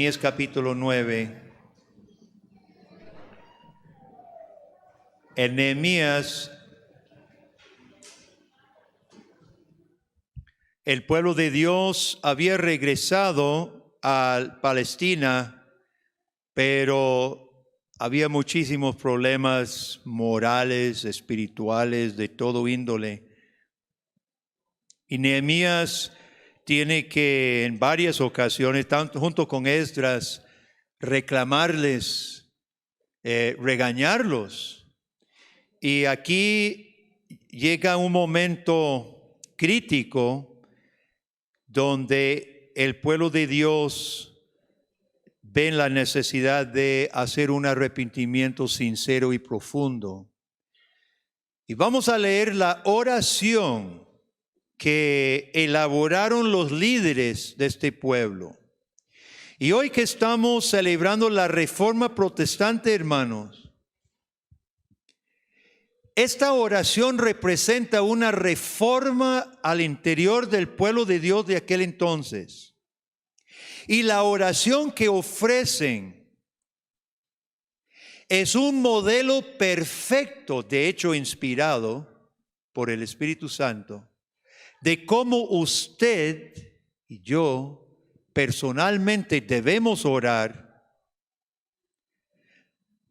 Nehemías capítulo 9. En Nehemías, el pueblo de Dios había regresado a Palestina, pero había muchísimos problemas morales, espirituales, de todo índole. Y Nehemías tiene que en varias ocasiones, tanto junto con Esdras, reclamarles, regañarlos. Y aquí llega un momento crítico donde el pueblo de Dios ve la necesidad de hacer un arrepentimiento sincero y profundo. Y vamos a leer la oración que elaboraron los líderes de este pueblo. Y hoy que estamos celebrando la Reforma Protestante, hermanos, esta oración representa una reforma al interior del pueblo de Dios de aquel entonces. Y la oración que ofrecen es un modelo perfecto, de hecho inspirado por el Espíritu Santo, de cómo usted y yo personalmente debemos orar,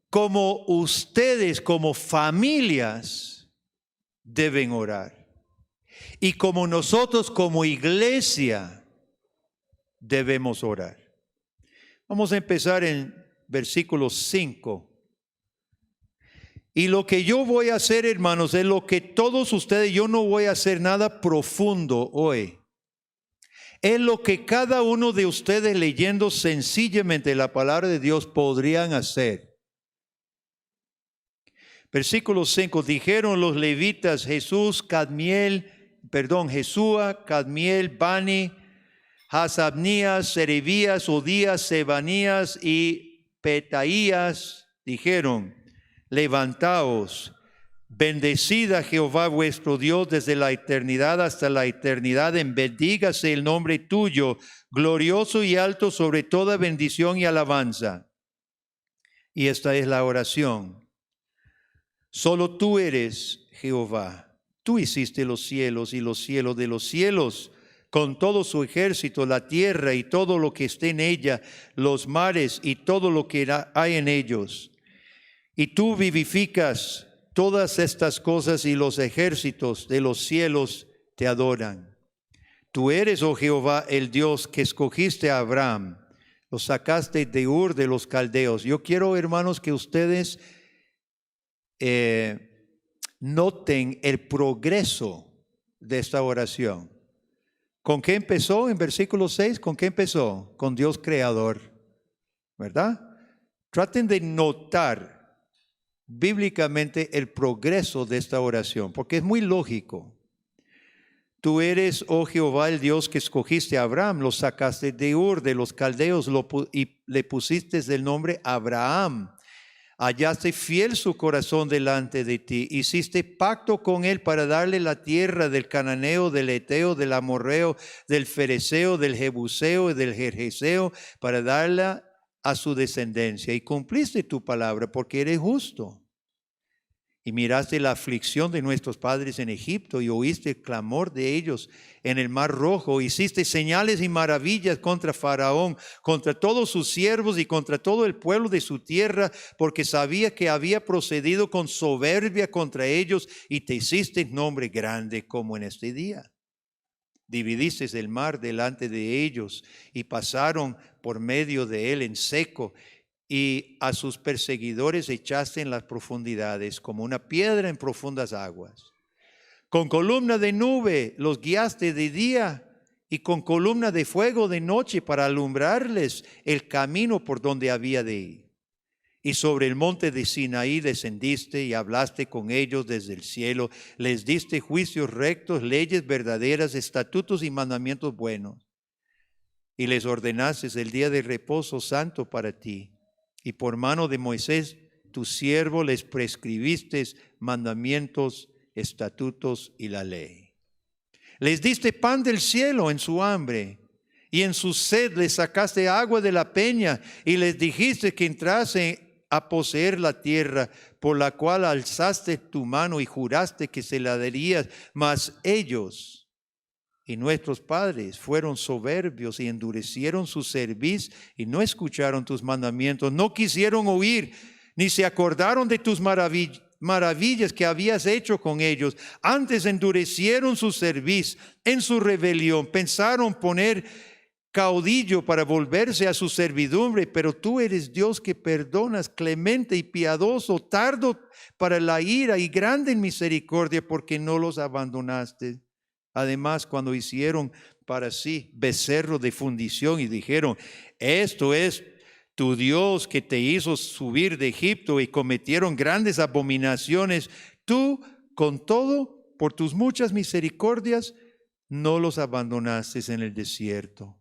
como ustedes como familias deben orar y como nosotros como iglesia debemos orar. Vamos a empezar en versículo 5. Y lo que yo voy a hacer, hermanos, es lo que todos ustedes, yo no voy a hacer nada profundo hoy. Es lo que cada uno de ustedes leyendo sencillamente la palabra de Dios podrían hacer. Versículo 5, dijeron los levitas Jesúa, Cadmiel, Bani, Hasabnías, Serebías, Odías, Sebanías y Petaías, dijeron, levantaos, bendecid a Jehová vuestro Dios desde la eternidad hasta la eternidad, bendígase el nombre tuyo, glorioso y alto sobre toda bendición y alabanza. Y esta es la oración. Solo tú eres Jehová. Tú hiciste los cielos y los cielos de los cielos, con todo su ejército, la tierra y todo lo que esté en ella, los mares y todo lo que hay en ellos. Y tú vivificas todas estas cosas y los ejércitos de los cielos te adoran. Tú eres, oh Jehová, el Dios que escogiste a Abraham, lo sacaste de Ur de los caldeos. Yo quiero, hermanos, que ustedes noten el progreso de esta oración. ¿Con qué empezó en versículo 6? ¿Con qué empezó? Con Dios creador, ¿verdad? Traten de notar bíblicamente el progreso de esta oración, porque es muy lógico. Tú eres, oh Jehová, el Dios que escogiste a Abraham, lo sacaste de Ur de los caldeos y le pusiste el nombre Abraham. Hallaste fiel su corazón delante de ti, hiciste pacto con él para darle la tierra del cananeo, del eteo, del amorreo, del fereceo, del jebuseo y del gergeseo, para darla a su descendencia. Y cumpliste tu palabra porque eres justo. Y miraste la aflicción de nuestros padres en Egipto y oíste el clamor de ellos en el Mar Rojo. Hiciste señales y maravillas contra Faraón, contra todos sus siervos y contra todo el pueblo de su tierra, porque sabía que había procedido con soberbia contra ellos y te hiciste nombre grande como en este día. Dividiste el mar delante de ellos y pasaron por medio de él en seco. Y a sus perseguidores echaste en las profundidades como una piedra en profundas aguas. Con columna de nube los guiaste de día y con columna de fuego de noche para alumbrarles el camino por donde había de ir. Y sobre el monte de Sinaí descendiste y hablaste con ellos desde el cielo. Les diste juicios rectos, leyes verdaderas, estatutos y mandamientos buenos. Y les ordenaste el día de reposo santo para ti. Y por mano de Moisés, tu siervo, les prescribiste mandamientos, estatutos y la ley. Les diste pan del cielo en su hambre y en su sed les sacaste agua de la peña y les dijiste que entrasen a poseer la tierra por la cual alzaste tu mano y juraste que se la darías, mas ellos y nuestros padres fueron soberbios y endurecieron su cerviz y no escucharon tus mandamientos, no quisieron oír, ni se acordaron de tus maravillas que habías hecho con ellos. Antes endurecieron su cerviz en su rebelión, pensaron poner caudillo para volverse a su servidumbre, pero tú eres Dios que perdonas, clemente y piadoso, tardo para la ira y grande en misericordia, porque no los abandonaste. Además, cuando hicieron para sí becerro de fundición y dijeron, esto es tu Dios que te hizo subir de Egipto, y cometieron grandes abominaciones, tú con todo, por tus muchas misericordias, no los abandonaste en el desierto.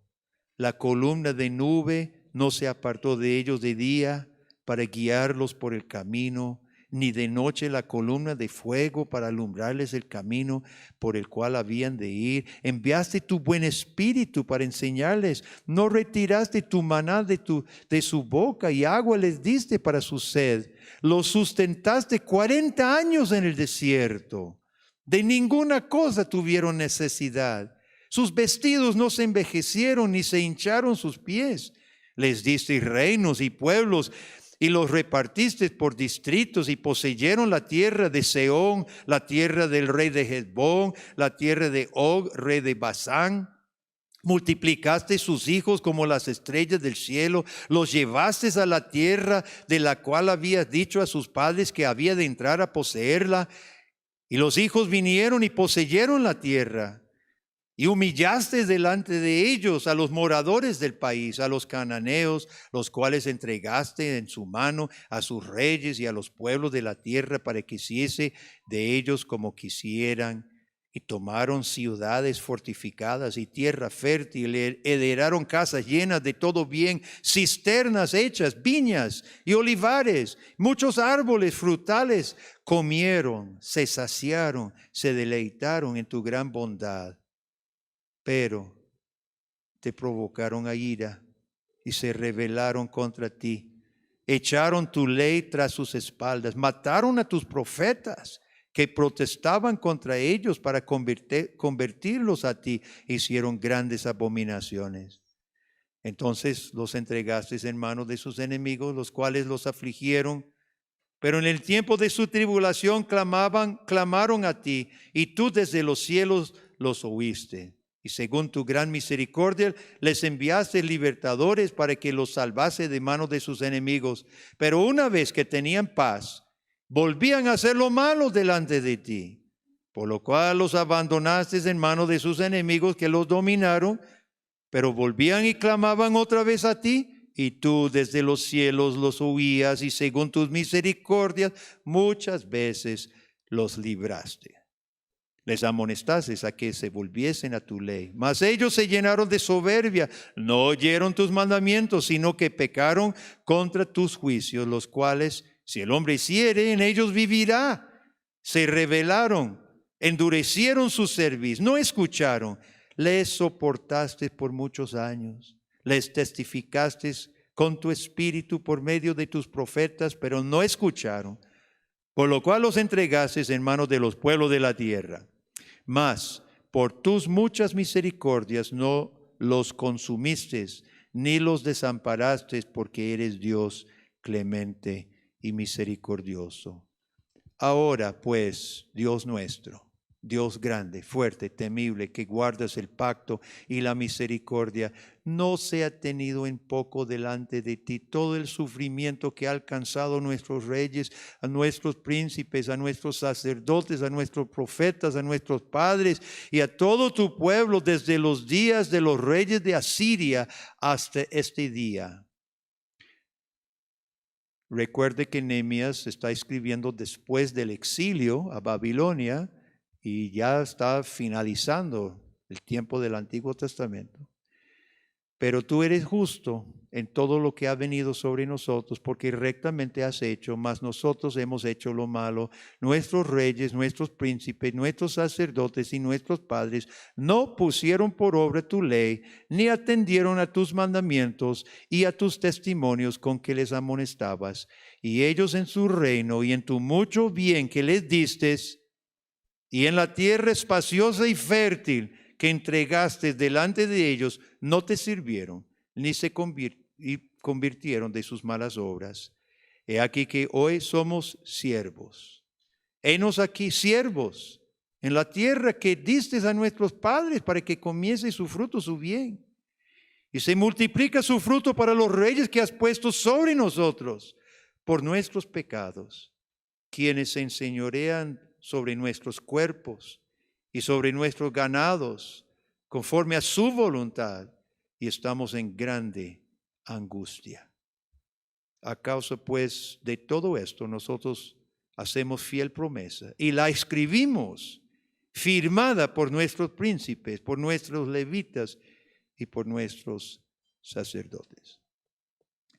La columna de nube no se apartó de ellos de día para guiarlos por el camino, ni de noche la columna de fuego para alumbrarles el camino por el cual habían de ir. Enviaste tu buen espíritu para enseñarles. No retiraste tu maná de su boca, y agua les diste para su sed. Los sustentaste 40 años en el desierto. De ninguna cosa tuvieron necesidad. Sus vestidos no se envejecieron ni se hincharon sus pies. Les diste reinos y pueblos y los repartiste por distritos, y poseyeron la tierra de Sehón, la tierra del rey de Hesbón, la tierra de Og, rey de Basán. Multiplicaste sus hijos como las estrellas del cielo, los llevaste a la tierra de la cual habías dicho a sus padres que había de entrar a poseerla. Y los hijos vinieron y poseyeron la tierra. Y humillaste delante de ellos a los moradores del país, a los cananeos, los cuales entregaste en su mano a sus reyes y a los pueblos de la tierra para que hiciese de ellos como quisieran. Y tomaron ciudades fortificadas y tierra fértil, heredaron casas llenas de todo bien, cisternas hechas, viñas y olivares, muchos árboles frutales. Comieron, se saciaron, se deleitaron en tu gran bondad. Pero te provocaron a ira y se rebelaron contra ti. Echaron tu ley tras sus espaldas, mataron a tus profetas que protestaban contra ellos para convertirlos a ti. Hicieron grandes abominaciones. Entonces los entregaste en manos de sus enemigos, los cuales los afligieron. Pero en el tiempo de su tribulación clamaron a ti, y tú desde los cielos los oíste. Y según tu gran misericordia, les enviaste libertadores para que los salvase de manos de sus enemigos. Pero una vez que tenían paz, volvían a hacer lo malo delante de ti. Por lo cual los abandonaste en manos de sus enemigos que los dominaron. Pero volvían y clamaban otra vez a ti. Y tú desde los cielos los oías, y según tus misericordias muchas veces los libraste. Les amonestaste a que se volviesen a tu ley. Mas ellos se llenaron de soberbia, no oyeron tus mandamientos, sino que pecaron contra tus juicios, los cuales, si el hombre hiciere, en ellos vivirá. Se rebelaron, endurecieron su cerviz, no escucharon. Les soportaste por muchos años, les testificaste con tu espíritu por medio de tus profetas, pero no escucharon. Por lo cual los entregaste en manos de los pueblos de la tierra. Mas por tus muchas misericordias no los consumiste, ni los desamparaste, porque eres Dios clemente y misericordioso. Ahora pues, Dios nuestro, Dios grande, fuerte, temible, que guardas el pacto y la misericordia, no sea tenido en poco delante de ti todo el sufrimiento que ha alcanzado a nuestros reyes, a nuestros príncipes, a nuestros sacerdotes, a nuestros profetas, a nuestros padres y a todo tu pueblo desde los días de los reyes de Asiria hasta este día. Recuerde que Nehemías está escribiendo después del exilio a Babilonia, y ya está finalizando el tiempo del Antiguo Testamento. Pero tú eres justo en todo lo que ha venido sobre nosotros, porque rectamente has hecho, mas nosotros hemos hecho lo malo. Nuestros reyes, nuestros príncipes, nuestros sacerdotes y nuestros padres no pusieron por obra tu ley, ni atendieron a tus mandamientos y a tus testimonios con que les amonestabas. Y ellos en su reino y en tu mucho bien que les distes, y en la tierra espaciosa y fértil que entregaste delante de ellos, no te sirvieron, ni se convirtieron de sus malas obras. He aquí que hoy somos siervos. Henos aquí siervos en la tierra que diste a nuestros padres para que comiese su fruto, su bien. Y se multiplica su fruto para los reyes que has puesto sobre nosotros por nuestros pecados, quienes se enseñorean sobre nuestros cuerpos y sobre nuestros ganados, conforme a su voluntad, y estamos en grande angustia. A causa pues de todo esto, nosotros hacemos fiel promesa y la escribimos, firmada por nuestros príncipes, por nuestros levitas y por nuestros sacerdotes.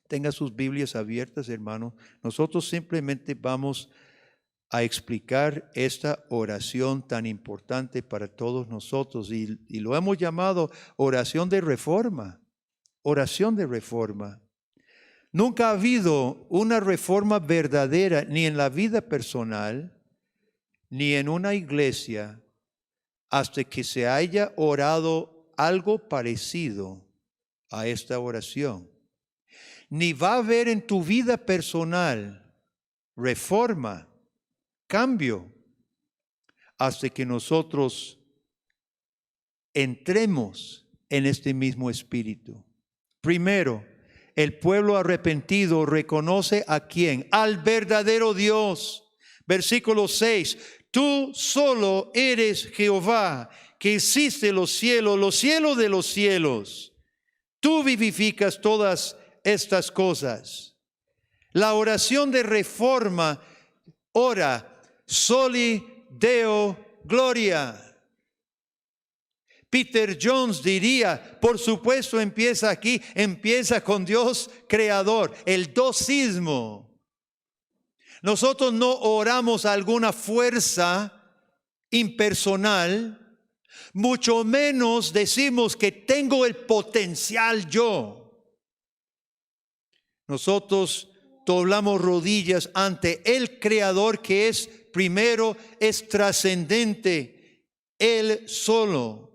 Tenga sus Biblias abiertas, hermanos. Nosotros simplemente vamos a explicar esta oración tan importante para todos nosotros y lo hemos llamado oración de reforma. Oración de reforma. Nunca ha habido una reforma verdadera ni en la vida personal ni en una iglesia hasta que se haya orado algo parecido a esta oración. Ni va a haber en tu vida personal reforma, cambio, hasta que nosotros entremos en este mismo espíritu. Primero, el pueblo arrepentido reconoce a quién, al verdadero Dios. Versículo 6, tú solo eres Jehová, que hiciste los cielos de los cielos. Tú vivificas todas estas cosas. La oración de reforma ora Soli Deo Gloria. Peter Jones diría, por supuesto empieza aquí, empieza con Dios creador, el dosismo. Nosotros no oramos a alguna fuerza impersonal, mucho menos decimos que tengo el potencial yo. Nosotros doblamos rodillas ante el Creador que es primero, es trascendente, Él solo.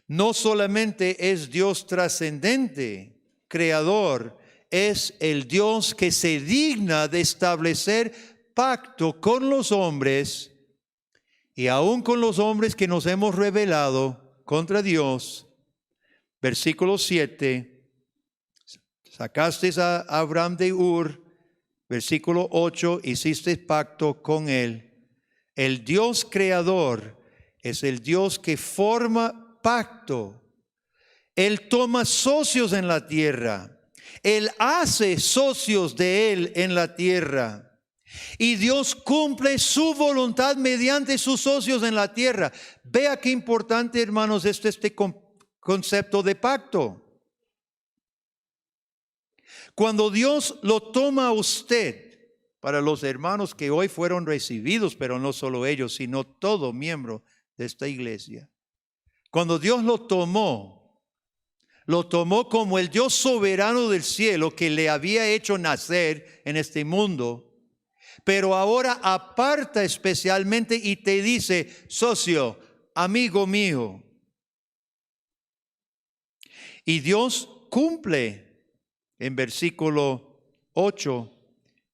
No solamente es Dios trascendente, creador, es el Dios que se digna de establecer pacto con los hombres y aún con los hombres que nos hemos rebelado contra Dios. Versículo 7, sacaste a Abraham de Ur. Versículo 8, hiciste pacto con él. El Dios creador es el Dios que forma pacto. Él toma socios en la tierra. Él hace socios de Él en la tierra. Y Dios cumple su voluntad mediante sus socios en la tierra. Vea qué importante, hermanos, es este concepto de pacto. Cuando Dios lo toma a usted, para los hermanos que hoy fueron recibidos, pero no solo ellos, sino todo miembro de esta iglesia. Cuando Dios lo tomó como el Dios soberano del cielo que le había hecho nacer en este mundo, pero ahora aparta especialmente y te dice, socio, amigo mío. Y Dios cumple en versículo 8,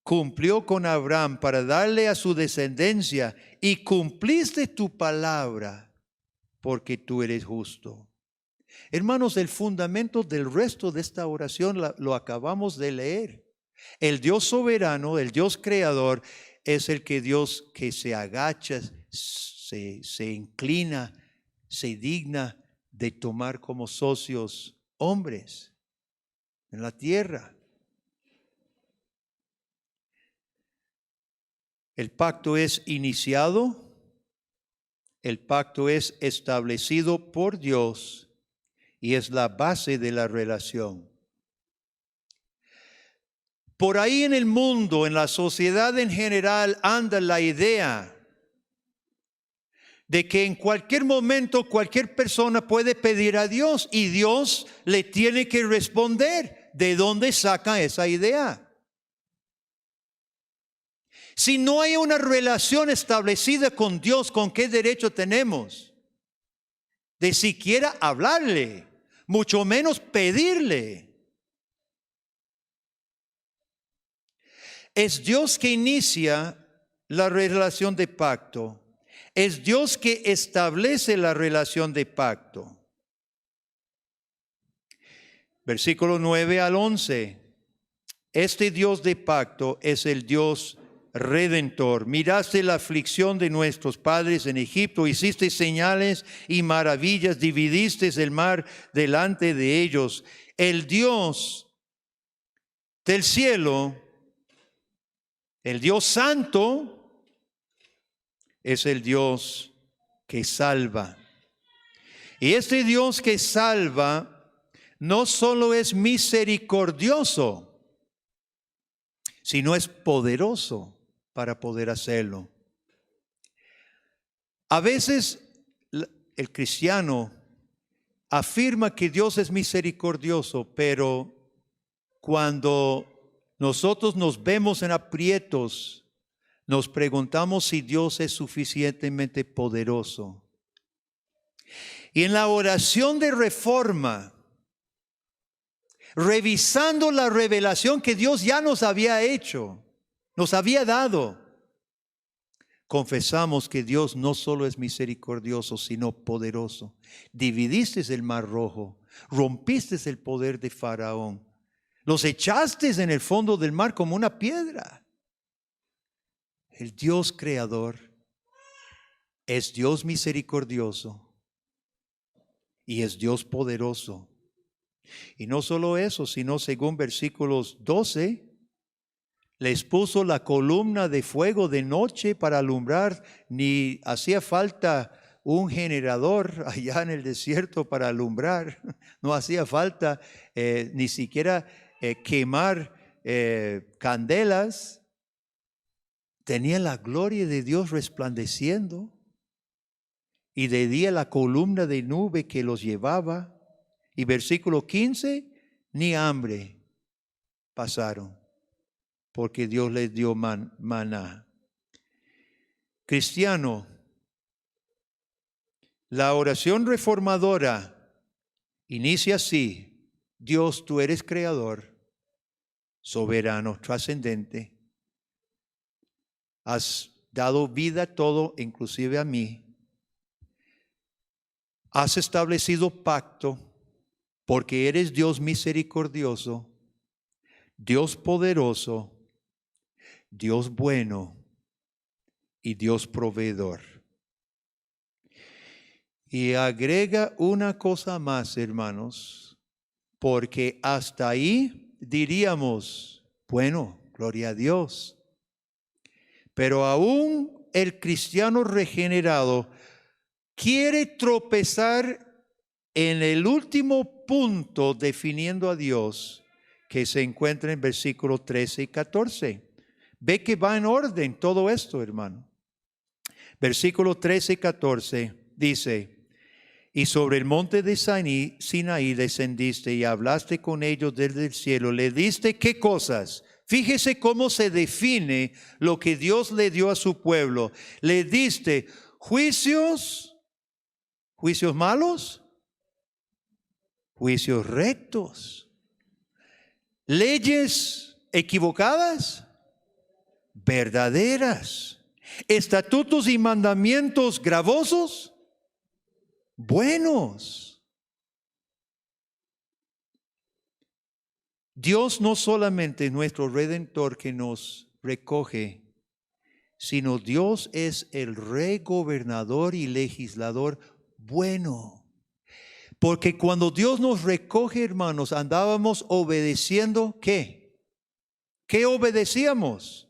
cumplió con Abraham para darle a su descendencia y cumpliste tu palabra porque tú eres justo. Hermanos, el fundamento del resto de esta oración lo acabamos de leer. El Dios soberano, el Dios creador, es el Dios que se agacha, se inclina, se digna de tomar como socios hombres en la tierra. El pacto es iniciado, el pacto es establecido por Dios y es la base de la relación. Por ahí en el mundo, en la sociedad en general, anda la idea de que en cualquier momento cualquier persona puede pedir a Dios y Dios le tiene que responder. ¿De dónde saca esa idea? Si no hay una relación establecida con Dios, ¿con qué derecho tenemos de siquiera hablarle, mucho menos pedirle? Es Dios que inicia la relación de pacto. Es Dios que establece la relación de pacto. Versículo 9 al 11. Este Dios de pacto es el Dios redentor. Miraste la aflicción de nuestros padres en Egipto, hiciste señales y maravillas, dividiste el mar delante de ellos. El Dios del cielo, el Dios santo, es el Dios que salva. Y este Dios que salva no solo es misericordioso, sino es poderoso para poder hacerlo. A veces el cristiano afirma que Dios es misericordioso, pero cuando nosotros nos vemos en aprietos, nos preguntamos si Dios es suficientemente poderoso. Y en la oración de reforma, revisando la revelación que Dios ya nos había hecho, nos había dado, confesamos que Dios no solo es misericordioso, sino poderoso. Dividiste el mar rojo, rompiste el poder de Faraón, los echaste en el fondo del mar como una piedra. El Dios creador es Dios misericordioso y es Dios poderoso. Y no solo eso, sino según versículos 12, les puso la columna de fuego de noche para alumbrar, ni hacía falta un generador allá en el desierto para alumbrar, no hacía falta ni siquiera quemar candelas. Tenía la gloria de Dios resplandeciendo y de día la columna de nube que los llevaba. Y versículo 15, ni hambre pasaron porque Dios les dio maná. Cristiano, la oración reformadora inicia así: Dios, tú eres creador, soberano, trascendente. Has dado vida a todo, inclusive a mí. Has establecido pacto porque eres Dios misericordioso, Dios poderoso, Dios bueno y Dios proveedor. Y agrega una cosa más, hermanos, porque hasta ahí diríamos, bueno, gloria a Dios. Pero aún el cristiano regenerado quiere tropezar en el último punto definiendo a Dios, que se encuentra en versículos 13 y 14. Ve que va en orden todo esto, hermano. Versículos 13 y 14 dice: y sobre el monte de Sinaí descendiste y hablaste con ellos desde el cielo. ¿Le diste qué cosas? Fíjese cómo se define lo que Dios le dio a su pueblo. Le diste juicios malos, juicios rectos, leyes equivocadas, verdaderas, estatutos y mandamientos gravosos, buenos. Dios no solamente es nuestro Redentor que nos recoge, sino Dios es el Rey, gobernador y legislador bueno. Porque cuando Dios nos recoge, hermanos, andábamos obedeciendo, ¿qué? ¿Qué obedecíamos?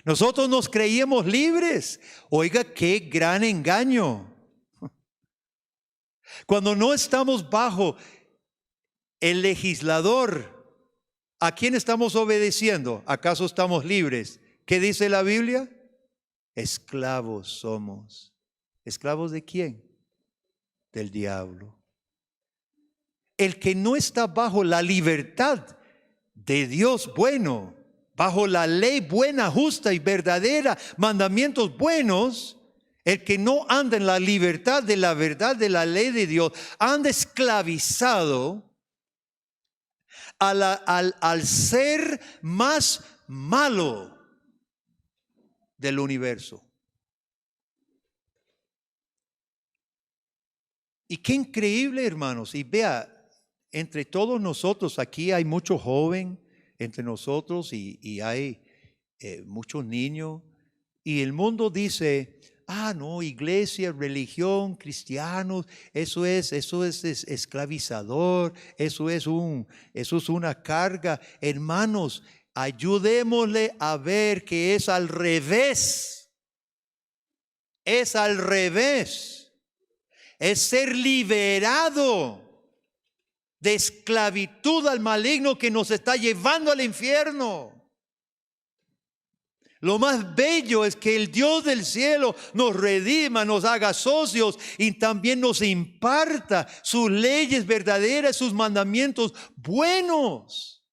Nosotros nos creíamos libres. Oiga, qué gran engaño. Cuando no estamos bajo el legislador ¿A quién estamos obedeciendo? ¿Acaso estamos libres? ¿Qué dice la Biblia? Esclavos somos. ¿Esclavos de quién? Del diablo. El que no está bajo la libertad de Dios bueno, bajo la ley buena, justa y verdadera, mandamientos buenos, el que no anda en la libertad de la verdad de la ley de Dios, anda esclavizado al ser más malo del universo. Y qué increíble, hermanos. Y vea, entre todos nosotros aquí hay mucho joven entre nosotros y hay muchos niños. Y el mundo dice, no, iglesia, religión, cristianos, eso es esclavizador, eso es una carga. Hermanos, ayudémosle a ver que es al revés. Es al revés. Es ser liberado de esclavitud al maligno que nos está llevando al infierno. Lo más bello es que el Dios del cielo nos redima, nos haga socios y también nos imparta sus leyes verdaderas, sus mandamientos buenos.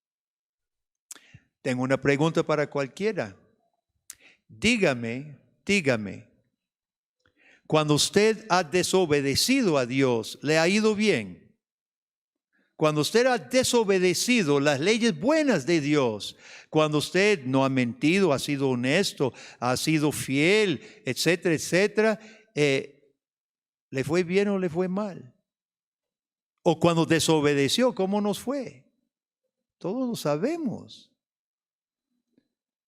Tengo una pregunta para cualquiera. Dígame, cuando usted ha desobedecido a Dios, ¿le ha ido bien? Cuando usted ha desobedecido las leyes buenas de Dios, cuando usted no ha mentido, ha sido honesto, ha sido fiel, etcétera, etcétera, ¿le fue bien o le fue mal? O cuando desobedeció, ¿cómo nos fue? Todos lo sabemos.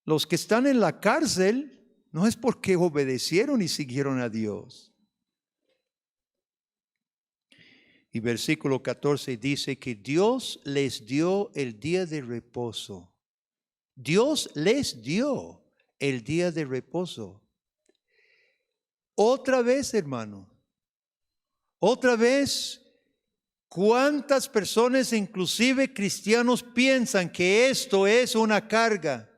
Los que están en la cárcel no es porque obedecieron y siguieron a Dios. Y versículo 14 dice que Dios les dio el día de reposo. Dios les dio el día de reposo. Otra vez, hermano. Otra vez, ¿cuántas personas, inclusive cristianos, piensan que esto es una carga?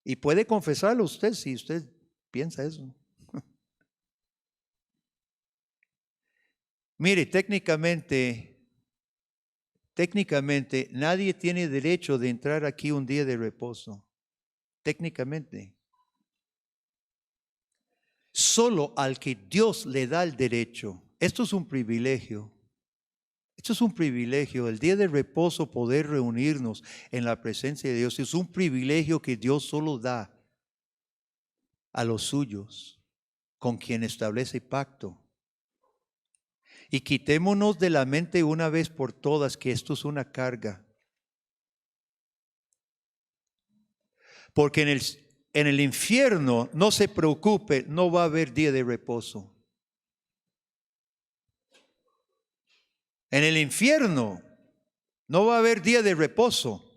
Y puede confesarlo usted si usted piensa eso. Mire, técnicamente nadie tiene derecho de entrar aquí un día de reposo. Técnicamente. Solo al que Dios le da el derecho. Esto es un privilegio. Esto es un privilegio. El día de reposo, poder reunirnos en la presencia de Dios, es un privilegio que Dios solo da a los suyos, con quien establece pacto. Y quitémonos de la mente una vez por todas que esto es una carga. Porque en el infierno, no se preocupe, no va a haber día de reposo. En el infierno no va a haber día de reposo.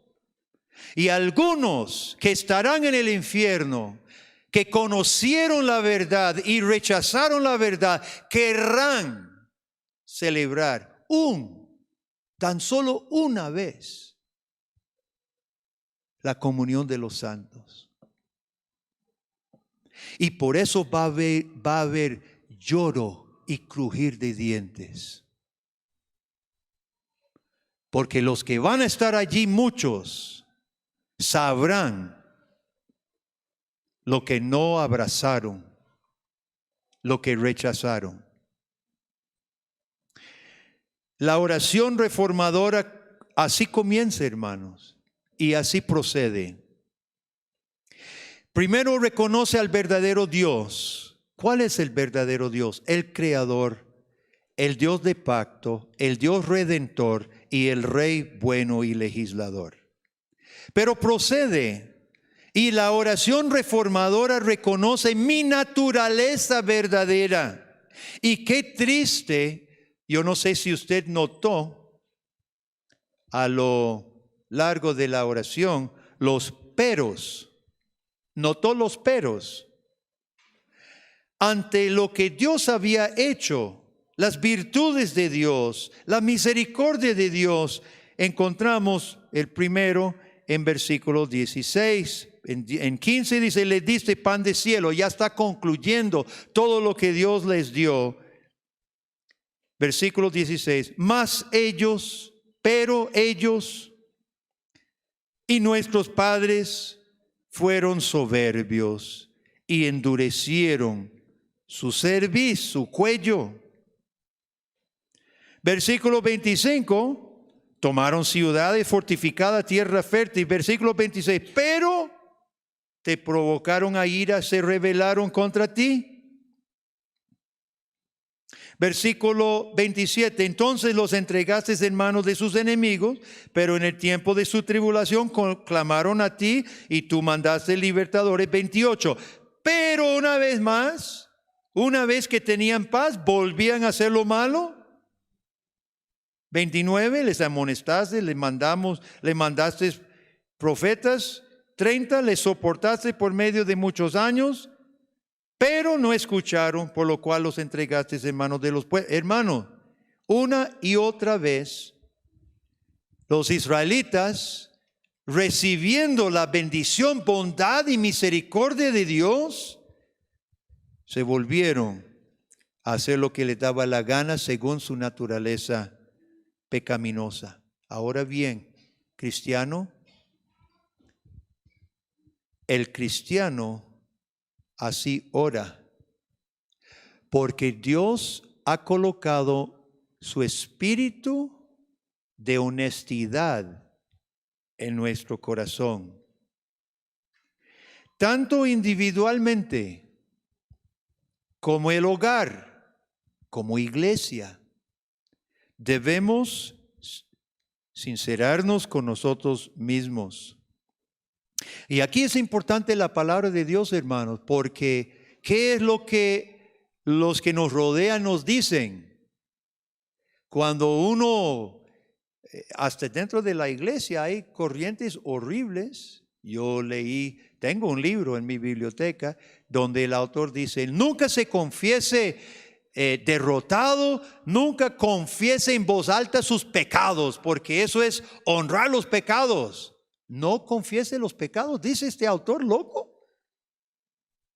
Y algunos que estarán en el infierno, que conocieron la verdad y rechazaron la verdad, querrán celebrar tan solo una vez la comunión de los santos. Y por eso va a haber lloro y crujir de dientes. Porque los que van a estar allí, muchos, sabrán lo que no abrazaron, lo que rechazaron. La oración reformadora así comienza, hermanos, y así procede. Primero reconoce al verdadero Dios. ¿Cuál es el verdadero Dios? El Creador, el Dios de pacto, el Dios redentor y el Rey bueno y legislador. Pero procede, y la oración reformadora reconoce mi naturaleza verdadera. Y qué triste. Yo no sé si usted notó a lo largo de la oración los peros. Notó los peros. Ante lo que Dios había hecho, las virtudes de Dios, la misericordia de Dios, encontramos el primero en versículo 16. En 15 dice, les diste pan de cielo. Ya está concluyendo todo lo que Dios les dio. Versículo 16. Pero ellos y nuestros padres fueron soberbios y endurecieron su cerviz, su cuello. Versículo 25. Tomaron ciudades fortificadas, tierra fértil. Versículo 26. Pero te provocaron a ira, se rebelaron contra ti. Versículo 27. Entonces los entregaste en manos de sus enemigos, pero en el tiempo de su tribulación clamaron a ti y tú mandaste libertadores. 28. Pero una vez más, una vez que tenían paz, volvían a hacer lo malo. 29, les amonestaste, les mandaste profetas. 30, les soportaste por medio de muchos años, pero no escucharon, por lo cual los entregaste en manos de los pueblos. Hermano, una y otra vez, los israelitas, recibiendo la bendición, bondad y misericordia de Dios, se volvieron a hacer lo que les daba la gana según su naturaleza pecaminosa. Ahora bien, el cristiano así ora, porque Dios ha colocado su espíritu de honestidad en nuestro corazón. Tanto individualmente como el hogar, como iglesia, debemos sincerarnos con nosotros mismos. Y aquí es importante la palabra de Dios, hermanos, porque ¿qué es lo que los que nos rodean nos dicen? Cuando uno, hasta dentro de la iglesia hay corrientes horribles. Yo tengo un libro en mi biblioteca donde el autor dice, nunca se confiese derrotado, nunca confiese en voz alta sus pecados, porque eso es honrar los pecados. No confiese los pecados, dice este autor loco.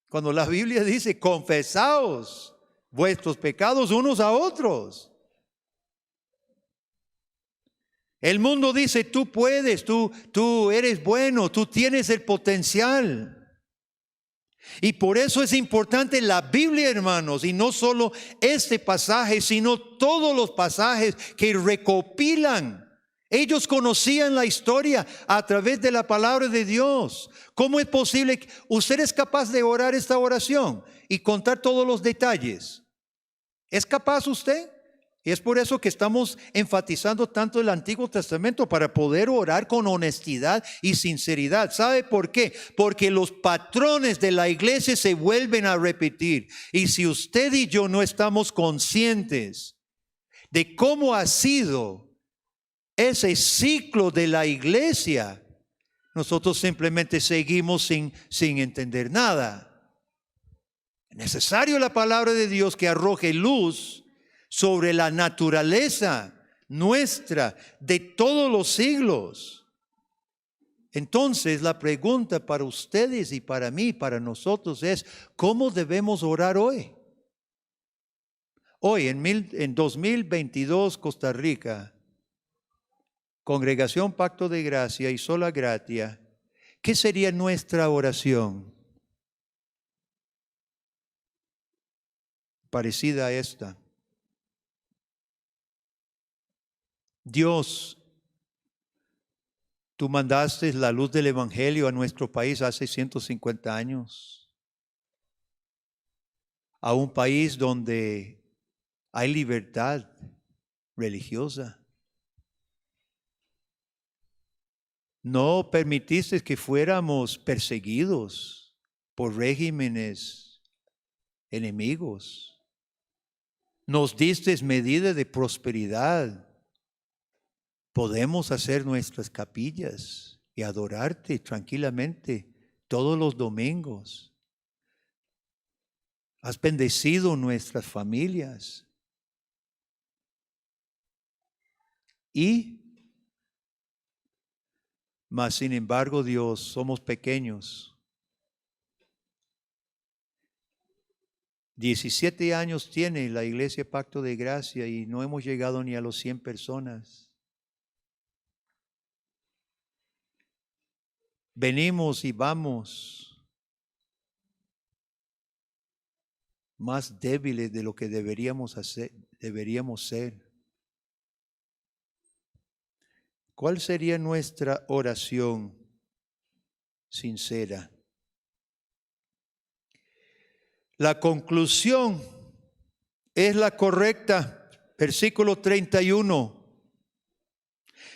Cuando la Biblia dice, confesaos vuestros pecados unos a otros. El mundo dice, tú puedes, tú eres bueno, tú tienes el potencial. Y por eso es importante la Biblia, hermanos, y no solo este pasaje, sino todos los pasajes que recopilan. Ellos conocían la historia a través de la palabra de Dios. ¿Cómo es posible que usted es capaz de orar esta oración y contar todos los detalles? ¿Es capaz usted? Y es por eso que estamos enfatizando tanto el Antiguo Testamento, para poder orar con honestidad y sinceridad. ¿Sabe por qué? Porque los patrones de la iglesia se vuelven a repetir. Y si usted y yo no estamos conscientes de cómo ha sido ese ciclo de la iglesia, nosotros simplemente seguimos sin entender nada. Es necesario la palabra de Dios que arroje luz sobre la naturaleza nuestra de todos los siglos. Entonces la pregunta para ustedes y para mí, para nosotros es, ¿cómo debemos orar hoy? Hoy en 2022, Costa Rica, Congregación Pacto de Gracia y Sola Gratia, ¿qué sería nuestra oración? Parecida a esta. Dios, tú mandaste la luz del Evangelio a nuestro país hace 150 años. A un país donde hay libertad religiosa. No permitiste que fuéramos perseguidos por regímenes enemigos. Nos diste medidas de prosperidad. Podemos hacer nuestras capillas y adorarte tranquilamente todos los domingos. Has bendecido nuestras familias. Y Mas sin embargo, Dios, somos pequeños. 17 años tiene la Iglesia Pacto de Gracia y no hemos llegado ni a los 100 personas. Venimos y vamos más débiles de lo que deberíamos ser. ¿Cuál sería nuestra oración sincera? La conclusión es la correcta. Versículo 31.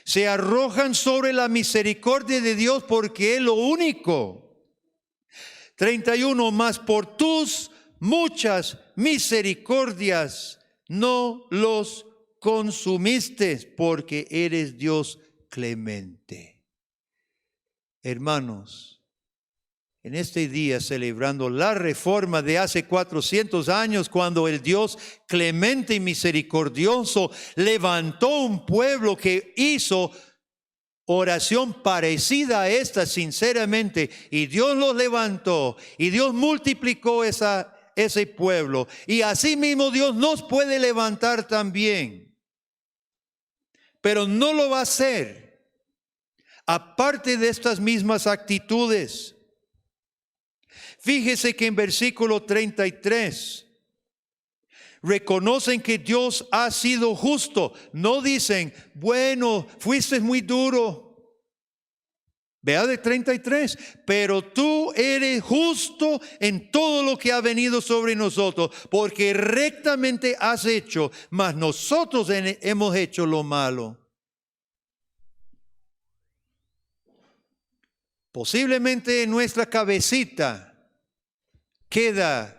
Se arrojan sobre la misericordia de Dios porque es lo único. 31. Mas por tus muchas misericordias no los consumiste porque eres Dios clemente. Hermanos, en este día celebrando la reforma de hace 400 años, cuando el Dios clemente y misericordioso levantó un pueblo que hizo oración parecida a esta sinceramente, y Dios los levantó y Dios multiplicó ese pueblo, y así mismo Dios nos puede levantar también, pero no lo va a hacer aparte de estas mismas actitudes. Fíjese que en versículo 33 reconocen que Dios ha sido justo. No dicen, bueno, fuiste muy duro. Vea de 33, pero tú eres justo en todo lo que ha venido sobre nosotros, porque rectamente has hecho, mas nosotros hemos hecho lo malo. Posiblemente en nuestra cabecita queda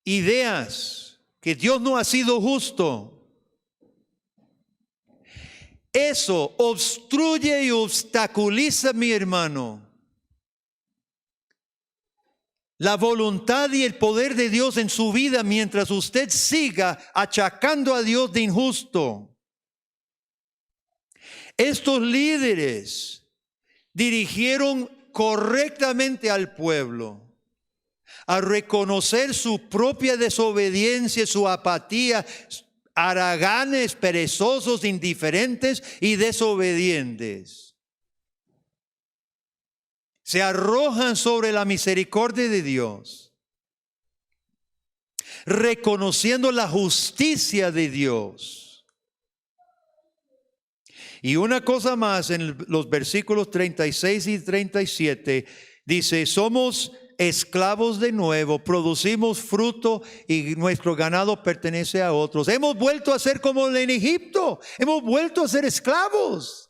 ideas que Dios no ha sido justo. Eso obstruye y obstaculiza, mi hermano, la voluntad y el poder de Dios en su vida mientras usted siga achacando a Dios de injusto. Estos líderes dirigieron correctamente al pueblo a reconocer su propia desobediencia, su apatía, haraganes, perezosos, indiferentes y desobedientes. Se arrojan sobre la misericordia de Dios, reconociendo la justicia de Dios. Y una cosa más, en los versículos 36 y 37, dice, somos esclavos de nuevo, producimos fruto y nuestro ganado pertenece a otros. Hemos vuelto a ser como en Egipto, hemos vuelto a ser esclavos.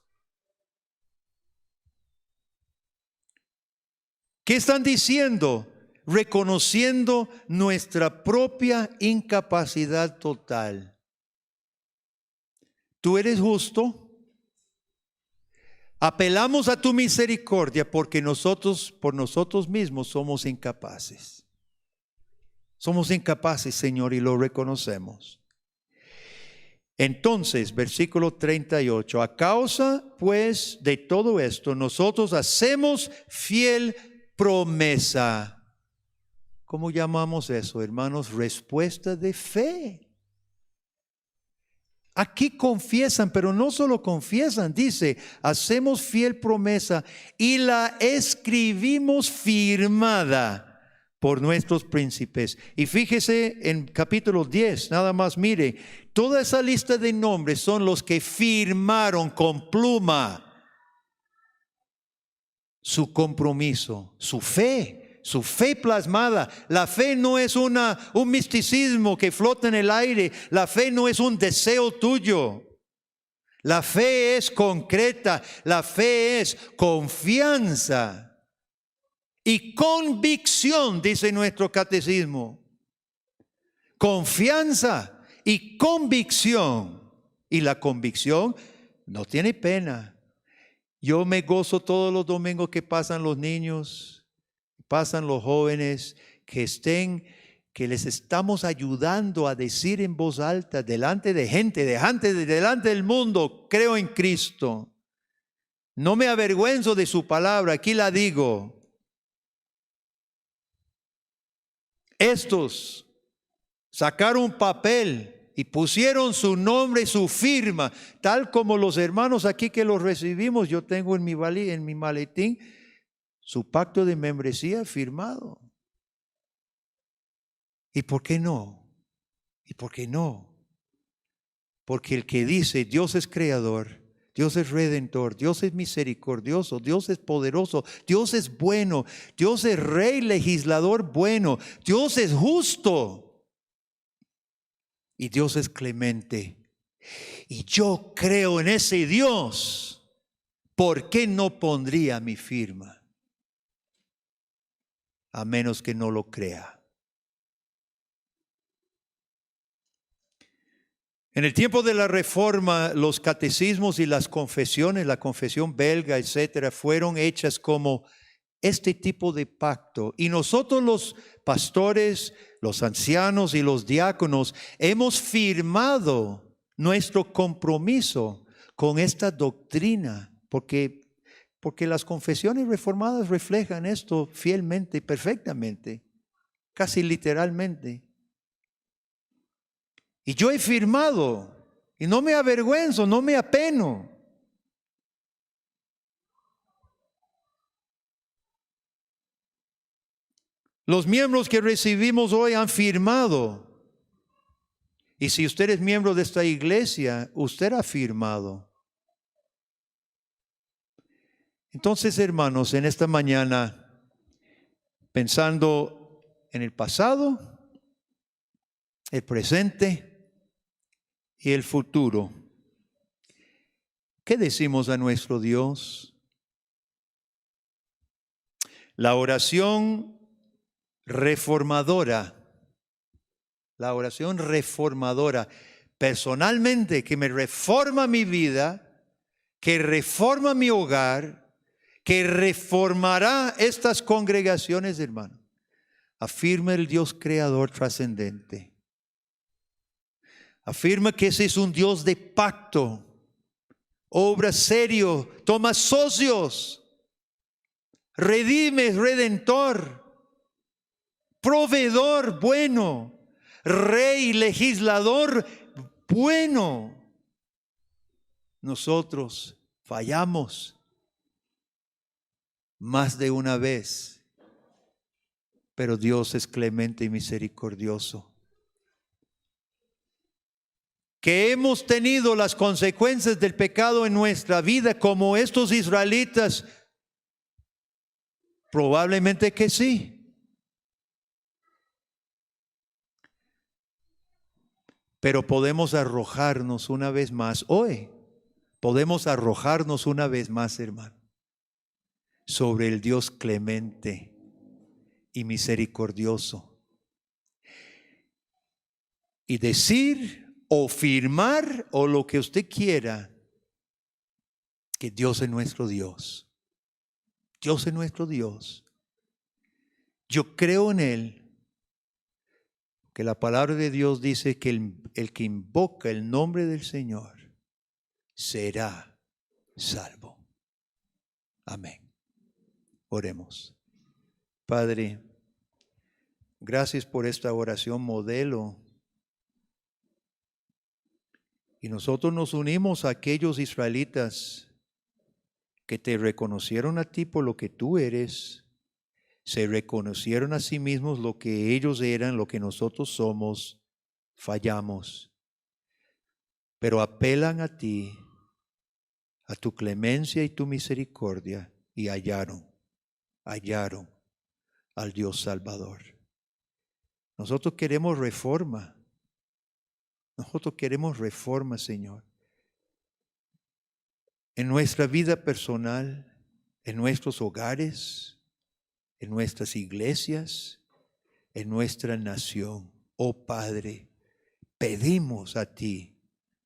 ¿Qué están diciendo? Reconociendo nuestra propia incapacidad total. ¿Tú eres justo? Apelamos a tu misericordia porque nosotros, por nosotros mismos, somos incapaces. Somos incapaces, Señor, y lo reconocemos. Entonces, versículo 38, a causa pues de todo esto, nosotros hacemos fiel promesa. ¿Cómo llamamos eso, hermanos? Respuesta de fe. Aquí confiesan, pero no solo confiesan, dice, hacemos fiel promesa y la escribimos firmada por nuestros príncipes. Y fíjese en capítulo 10, nada más mire, toda esa lista de nombres son los que firmaron con pluma su compromiso, su fe plasmada. La fe no es un misticismo que flota en el aire. La fe no es un deseo tuyo. La fe es concreta. La fe es confianza y convicción, dice nuestro catecismo. Confianza y convicción. Y la convicción no tiene pena. Yo me gozo todos los domingos que pasan los niños, pasan los jóvenes, que que les estamos ayudando a decir en voz alta, delante de gente, delante del mundo, creo en Cristo. No me avergüenzo de su palabra, aquí la digo. Estos sacaron un papel y pusieron su nombre y su firma, tal como los hermanos aquí que los recibimos. Yo tengo en mi maletín su pacto de membresía firmado. ¿Y por qué no? ¿Y por qué no? Porque el que dice Dios es creador, Dios es redentor, Dios es misericordioso, Dios es poderoso, Dios es bueno, Dios es rey legislador bueno, Dios es justo y Dios es clemente. Y yo creo en ese Dios. ¿Por qué no pondría mi firma? A menos que no lo crea. En el tiempo de la Reforma, los catecismos y las confesiones, la confesión belga, etcétera, fueron hechas como este tipo de pacto. Y nosotros los pastores, los ancianos y los diáconos hemos firmado nuestro compromiso con esta doctrina, porque las confesiones reformadas reflejan esto fielmente y perfectamente, casi literalmente. Y yo he firmado, y no me avergüenzo, no me apeno. Los miembros que recibimos hoy han firmado. Y si usted es miembro de esta iglesia, usted ha firmado. Entonces, hermanos, en esta mañana, pensando en el pasado, el presente y el futuro, ¿qué decimos a nuestro Dios? La oración reformadora, personalmente, que me reforma mi vida, que reforma mi hogar, que reformará estas congregaciones, hermano. Afirma el Dios creador trascendente. Afirma que ese es un Dios de pacto, obra serio, toma socios, redime, redentor, proveedor bueno, rey, legislador bueno. Nosotros fallamos más de una vez, pero Dios es clemente y misericordioso. Que hemos tenido las consecuencias del pecado en nuestra vida como estos israelitas, probablemente que sí. Pero podemos arrojarnos una vez más hoy. Podemos arrojarnos una vez más, hermano, sobre el Dios clemente y misericordioso. Y decir o firmar o lo que usted quiera, que Dios es nuestro Dios. Dios es nuestro Dios. Yo creo en Él, que la palabra de Dios dice que el que invoca el nombre del Señor será salvo. Amén. Oremos. Padre, gracias por esta oración modelo. Y nosotros nos unimos a aquellos israelitas que te reconocieron a ti por lo que tú eres, se reconocieron a sí mismos lo que ellos eran, lo que nosotros somos, fallamos, pero apelan a ti, a tu clemencia y tu misericordia, y hallaron al Dios Salvador. Nosotros queremos reforma. Nosotros queremos reforma, Señor, en nuestra vida personal, en nuestros hogares, en nuestras iglesias, en nuestra nación. Oh Padre, pedimos a ti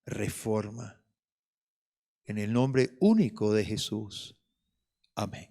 reforma. En el nombre único de Jesús. Amén.